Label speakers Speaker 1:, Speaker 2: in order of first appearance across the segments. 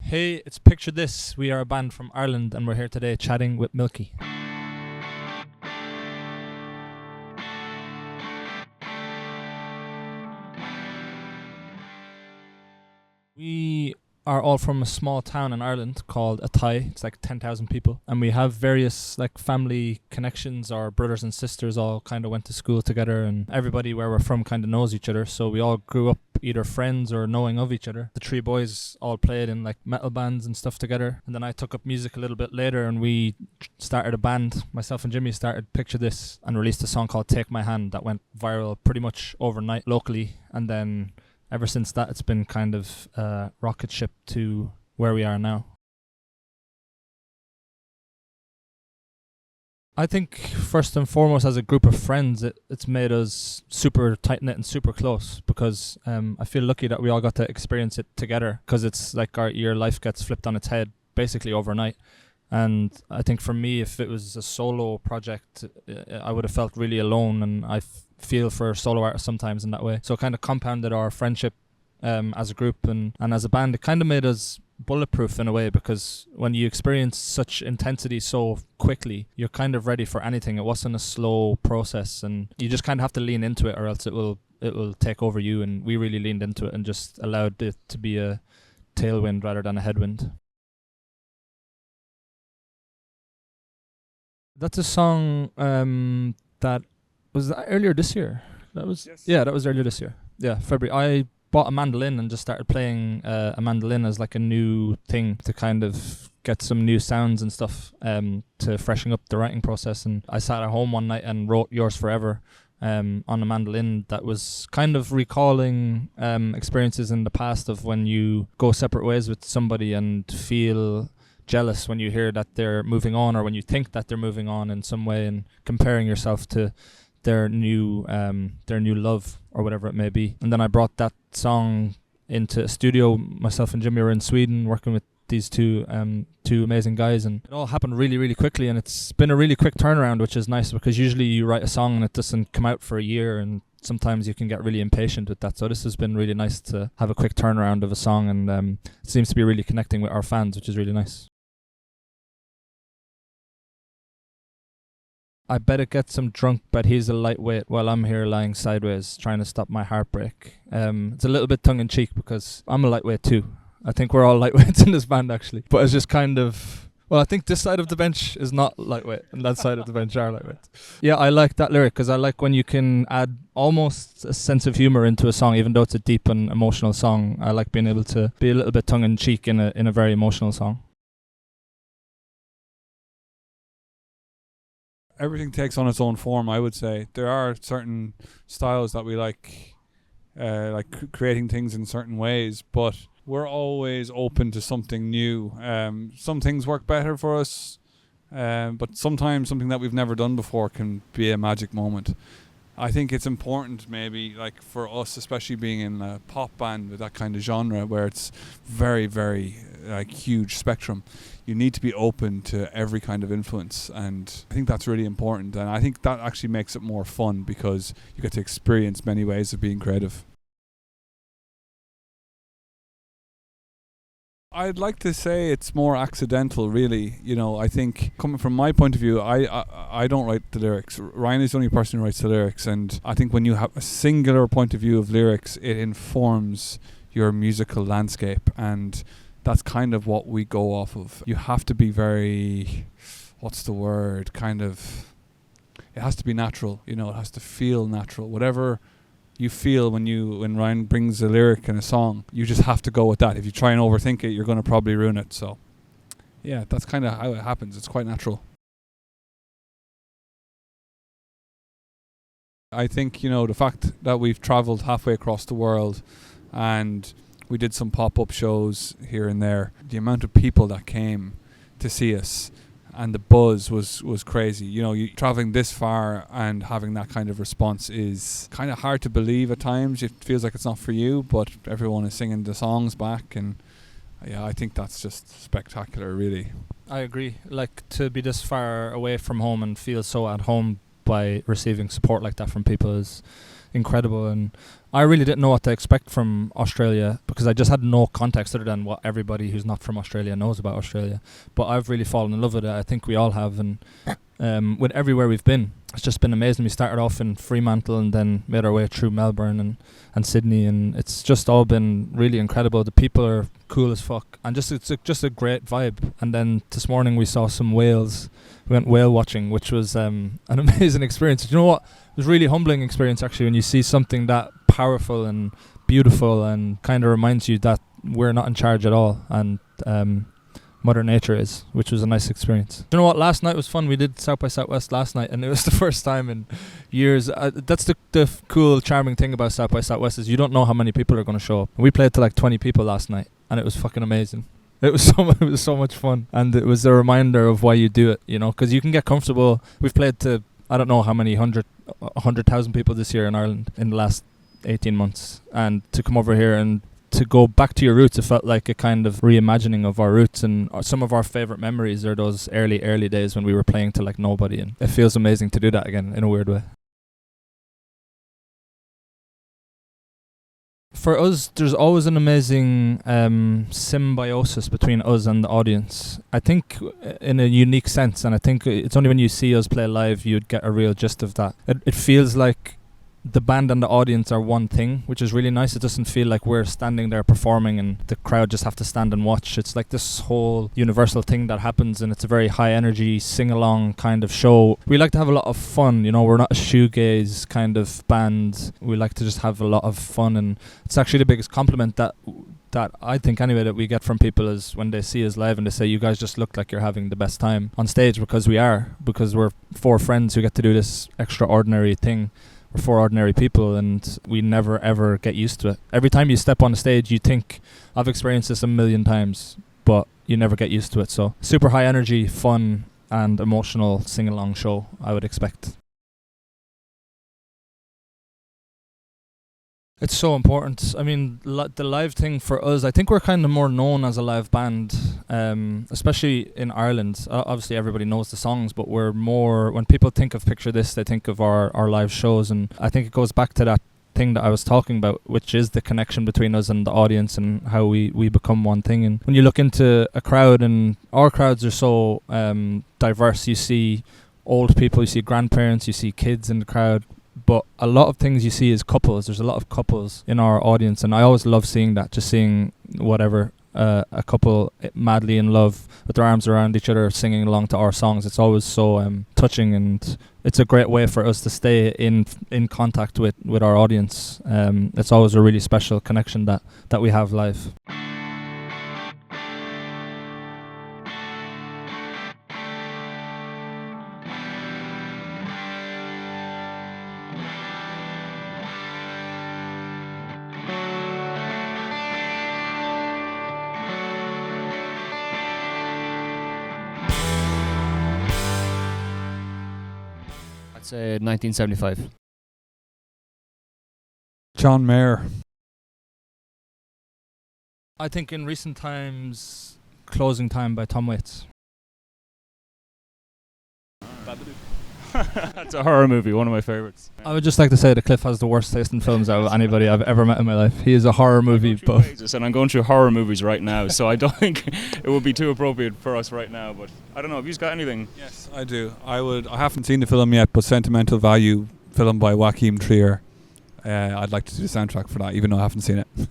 Speaker 1: Hey, it's Picture This. We are a band from Ireland and we're here today chatting with Milky. We are all from a small town in Ireland called Athy. It's like 10,000 people. And we have various like family connections. Our brothers and sisters all kind of went to school together, and everybody where we're from kind of knows each other. So we all grew up either friends or knowing of each other. The three boys all played in like metal bands and stuff together. And then I took up music a little bit later and we started a band. Myself and Jimmy started Picture This and released a song called Take My Hand that went viral pretty much overnight locally. And then ever since that, it's been kind of a rocket ship to where we are now. I think first and foremost, as a group of friends, it's made us super tight-knit and super close because I feel lucky that we all got to experience it together, because it's like your life gets flipped on its head basically overnight. And I think for me, if it was a solo project, I would have felt really alone, and I feel for solo artists sometimes in that way. So it kind of compounded our friendship as a group and as a band. It kind of made us bulletproof in a way, because when you experience such intensity so quickly, you're kind of ready for anything. It wasn't a slow process, and you just kind of have to lean into it or else it will take over you. And we really leaned into it and just allowed it to be a tailwind rather than a headwind. That's a song that was earlier this year. That was earlier this year. Yeah, February. I bought a mandolin and just started playing a mandolin as like a new thing to kind of get some new sounds and stuff to freshen up the writing process. And I sat at home one night and wrote Yours Forever on a mandolin that was kind of recalling experiences in the past of when you go separate ways with somebody and feel jealous when you hear that they're moving on, or when you think that they're moving on in some way, and comparing yourself to their new love or whatever it may be. And then I brought that song into a studio. Myself and Jimmy were in Sweden working with these two amazing guys, and it all happened really, really quickly. And it's been a really quick turnaround, which is nice, because usually you write a song and it doesn't come out for a year, and sometimes you can get really impatient with that. So this has been really nice to have a quick turnaround of a song, and it seems to be really connecting with our fans, which is really nice. I better get some drunk, but he's a lightweight while I'm here lying sideways trying to stop my heartbreak. It's a little bit tongue-in-cheek because I'm a lightweight too. I think we're all lightweights in this band actually. But it's just kind of... Well, I think this side of the bench is not lightweight and that side of the bench are lightweight. Yeah, I like that lyric because I like when you can add almost a sense of humour into a song, even though it's a deep and emotional song. I like being able to be a little bit tongue-in-cheek in a very emotional song.
Speaker 2: Everything takes on its own form, I would say. There are certain styles that we like creating things in certain ways, but we're always open to something new. Some things work better for us, but sometimes something that we've never done before can be a magic moment. I think it's important maybe like for us, especially being in a pop band with that kind of genre where it's very, very like huge spectrum. You need to be open to every kind of influence, and I think that's really important, and I think that actually makes it more fun because you get to experience many ways of being creative. I'd like to say it's more accidental, really. You know, I think coming from my point of view, I don't write the lyrics. Ryan is the only person who writes the lyrics, and I think when you have a singular point of view of lyrics, it informs your musical landscape, and that's kind of what we go off of. You have to be very, what's the word, kind of, it has to be natural, you know, it has to feel natural. Whatever you feel when Ryan brings a lyric in a song, you just have to go with that. If you try and overthink it, you're going to probably ruin it. So yeah, that's kind of how it happens. It's quite natural. I think, you know, the fact that we've traveled halfway across the world and we did some pop-up shows here and there, the amount of people that came to see us and the buzz was crazy. You know, you traveling this far and having that kind of response is kind of hard to believe at times. It feels like it's not for you, but everyone is singing the songs back, and yeah, I think that's just spectacular, really.
Speaker 1: I agree. Like, to be this far away from home and feel so at home by receiving support like that from people is incredible. And I really didn't know what to expect from Australia because I just had no context other than what everybody who's not from Australia knows about Australia. But I've really fallen in love with it. I think we all have, and with everywhere we've been, it's just been amazing. We started off in Fremantle and then made our way through Melbourne and Sydney, and it's just all been really incredible. The people are cool as fuck, and it's just a great vibe. And then this morning we saw some whales. We went whale watching, which was an amazing experience. You know what? It was a really humbling experience actually when you see something that powerful and beautiful and kind of reminds you that we're not in charge at all, and Mother Nature is, which was a nice experience. You know what? Last night was fun. We did South by Southwest last night, and it was the first time in years. That's the cool, charming thing about South by Southwest is you don't know how many people are going to show up. We played to like 20 people last night, and it was fucking amazing. It was so much fun, and it was a reminder of why you do it. You know, because you can get comfortable. We've played to I don't know how many 100,000 people this year in Ireland in the last 18 months, and to come over here and to go back to your roots, it felt like a kind of reimagining of our roots, and some of our favourite memories are those early days when we were playing to like nobody, and it feels amazing to do that again in a weird way. For us, there's always an amazing symbiosis between us and the audience. I think in a unique sense, and I think it's only when you see us play live you'd get a real gist of that. It feels like the band and the audience are one thing, which is really nice. It doesn't feel like we're standing there performing and the crowd just have to stand and watch. It's like this whole universal thing that happens, and it's a very high energy sing-along kind of show. We like to have a lot of fun, you know. We're not a shoegaze kind of band. We like to just have a lot of fun, and it's actually the biggest compliment that I think anyway that we get from people is when they see us live and they say, you guys just look like you're having the best time on stage, because we're four friends who get to do this extraordinary thing. We're four ordinary people, and we never ever get used to it. Every time you step on the stage, you think, I've experienced this a million times, but you never get used to it. So super high energy, fun, and emotional sing-along show, I would expect. It's so important. I mean, the live thing for us, I think we're kind of more known as a live band, especially in Ireland. Obviously, everybody knows the songs, but we're more, when people think of Picture This, they think of our live shows. And I think it goes back to that thing that I was talking about, which is the connection between us and the audience and how we become one thing. And when you look into a crowd, and our crowds are so diverse, you see old people, you see grandparents, you see kids in the crowd. But a lot of things you see is couples. There's a lot of couples in our audience, and I always love seeing that, just seeing a couple madly in love with their arms around each other singing along to our songs. It's always so touching, and it's a great way for us to stay in contact with our audience. It's always a really special connection that we have live.
Speaker 3: I'd say 1975.
Speaker 2: John Mayer.
Speaker 1: I think in recent times, Closing Time by Tom Waits.
Speaker 3: That's a horror movie, one of my favourites.
Speaker 1: I would just like to say that Cliff has the worst taste in films out of anybody I've ever met in my life. He is a horror movie buff.
Speaker 3: And I'm going through horror movies right now, so I don't think it would be too appropriate for us right now. But I don't know, have you got anything?
Speaker 2: Yes, I do. I haven't seen the film yet, but Sentimental Value, film by Joachim Trier. I'd like to do the soundtrack for that, even though I haven't seen it.
Speaker 1: Do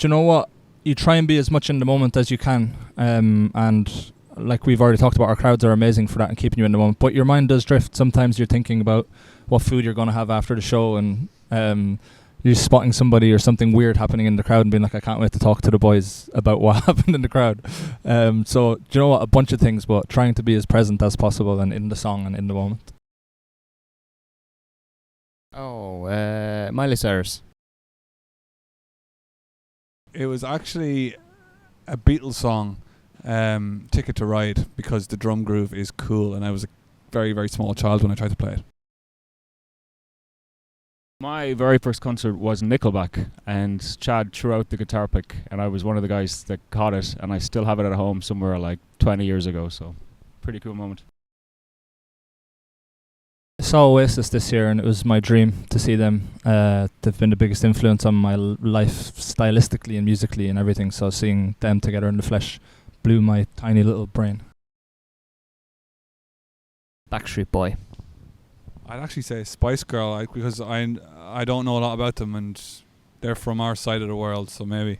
Speaker 1: you know what? You try and be as much in the moment as you can, and like we've already talked about, our crowds are amazing for that and keeping you in the moment. But your mind does drift. Sometimes you're thinking about what food you're going to have after the show, and you're spotting somebody or something weird happening in the crowd and being like, I can't wait to talk to the boys about what happened in the crowd. So, do you know what? A bunch of things, but trying to be as present as possible and in the song and in the moment.
Speaker 3: Miley Cyrus.
Speaker 2: It was actually a Beatles song, Ticket to Ride, because the drum groove is cool, and I was a very, very small child when I tried to play it.
Speaker 3: My very first concert was Nickelback, and Chad threw out the guitar pick, and I was one of the guys that caught it, and I still have it at home somewhere like 20 years ago, so pretty cool moment.
Speaker 1: I saw Oasis this year, and it was my dream to see them. They've been the biggest influence on my life, stylistically and musically and everything. So seeing them together in the flesh blew my tiny little brain.
Speaker 4: Backstreet Boy.
Speaker 2: I'd actually say Spice Girl, because I don't know a lot about them, and they're from our side of the world, so maybe.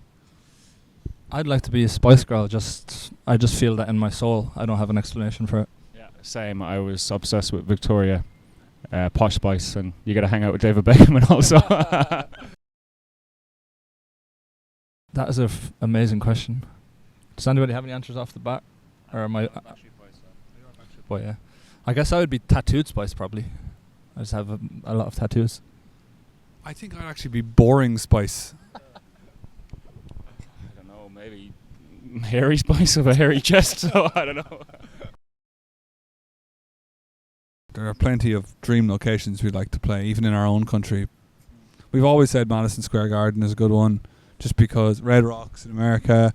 Speaker 1: I'd like to be a Spice Girl. I just feel that in my soul. I don't have an explanation for it.
Speaker 3: Yeah, same. I was obsessed with Victoria, Posh Spice, and you got to hang out with David Beckham and also.
Speaker 1: That is an amazing question. Does anybody have any answers off the bat? Or am I? Boy, yeah. I guess I would be tattooed Spice probably. I just have a lot of tattoos.
Speaker 2: I think I'd actually be boring Spice.
Speaker 3: I don't know, maybe hairy Spice with a hairy chest, so I don't know.
Speaker 2: There are plenty of dream locations we'd like to play, even in our own country. We've always said Madison Square Garden is a good one, just because Red Rocks in America,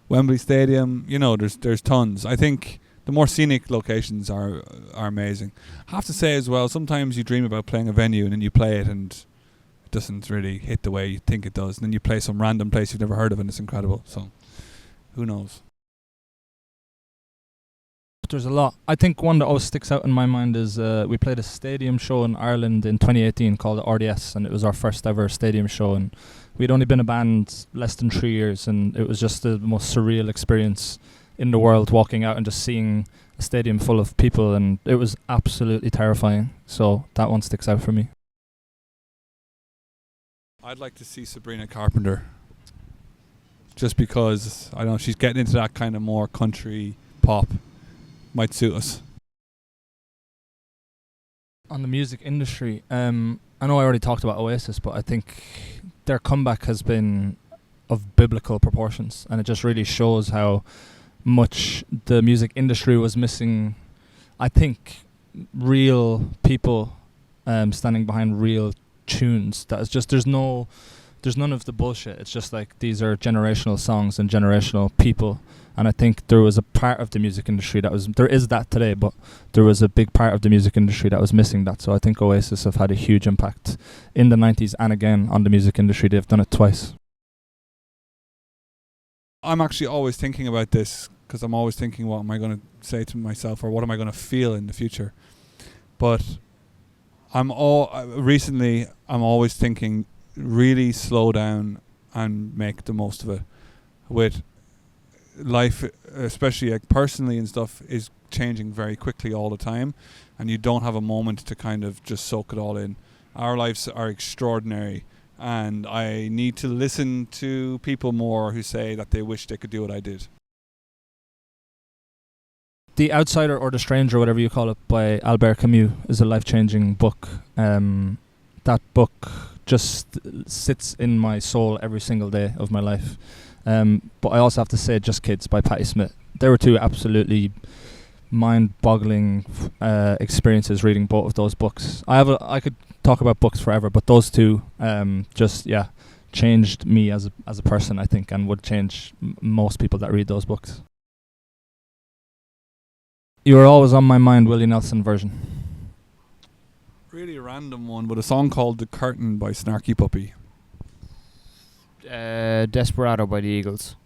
Speaker 2: Wembley Stadium, there's tons. I think the more scenic locations are amazing. I have to say as well, sometimes you dream about playing a venue and then you play it and it doesn't really hit the way you think it does. And then you play some random place you've never heard of and it's incredible. So, who knows?
Speaker 1: There's a lot. I think one that always sticks out in my mind is we played a stadium show in Ireland in 2018 called the RDS, and it was our first ever stadium show, and we'd only been a band less than 3 years, and it was just the most surreal experience in the world, walking out and just seeing a stadium full of people, and it was absolutely terrifying. So that one sticks out for me.
Speaker 2: I'd like to see Sabrina Carpenter, just because I know she's getting into that kind of more country pop. Might suit us.
Speaker 1: On the music industry, I know I already talked about Oasis, but I think their comeback has been of biblical proportions, and it just really shows how much the music industry was missing. I think real people standing behind real tunes. That is just there's none of the bullshit. It's just like these are generational songs and generational people. And I think there was a part of the music industry there is that today, but there was a big part of the music industry that was missing that. So I think Oasis have had a huge impact in the 90s and again on the music industry. They've done it twice.
Speaker 2: I'm actually always thinking about this, because I'm always thinking, what am I going to say to myself, or what am I going to feel in the future? But recently I'm always thinking, really slow down and make the most of it. With life, especially like personally and stuff, is changing very quickly all the time, and you don't have a moment to kind of just soak it all in. Our lives are extraordinary, and I need to listen to people more who say that they wish they could do what I did.
Speaker 1: The Outsider or The Stranger, whatever you call it, by Albert Camus, is a life-changing book. That book just sits in my soul every single day of my life. But I also have to say Just Kids by Patti Smith. There were two absolutely mind-boggling experiences reading both of those books. I could talk about books forever, but those two changed me as a person, I think, and would change most people that read those books. You Were Always on My Mind, Willie Nelson version.
Speaker 2: Really a random one, but a song called The Curtain by Snarky Puppy.
Speaker 4: Desperado by the Eagles.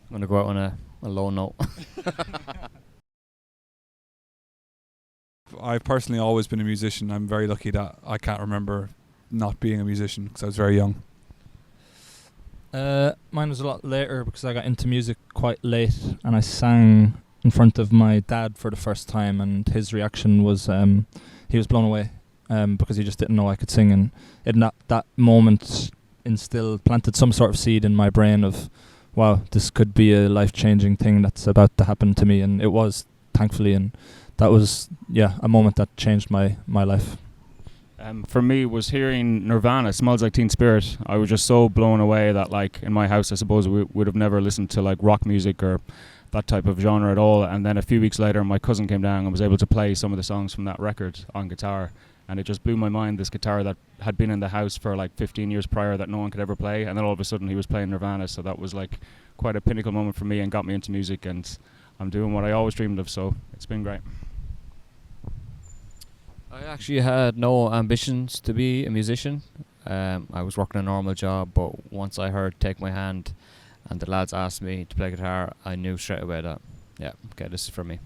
Speaker 4: I'm going to go out on a low note.
Speaker 2: I've personally always been a musician. I'm very lucky that I can't remember not being a musician, because I was very young.
Speaker 1: Mine was a lot later, because I got into music quite late, and I sang in front of my dad for the first time, and his reaction was he was blown away because he just didn't know I could sing, and in that moment planted some sort of seed in my brain of, wow, this could be a life-changing thing that's about to happen to me, and it was, thankfully, and that was a moment that changed my life.
Speaker 3: For me, was hearing Nirvana, Smells Like Teen Spirit. I was just so blown away that, like, in my house, I suppose we would have never listened to like rock music or that type of genre at all. And then a few weeks later, my cousin came down and was able to play some of the songs from that record on guitar. And it just blew my mind, this guitar that had been in the house for like 15 years prior that no one could ever play. And then all of a sudden he was playing Nirvana. So that was like quite a pinnacle moment for me and got me into music. And I'm doing what I always dreamed of. So it's been great.
Speaker 4: I actually had no ambitions to be a musician. I was working a normal job, but once I heard Take My Hand and the lads asked me to play guitar, I knew straight away that, yeah, okay, this is for me.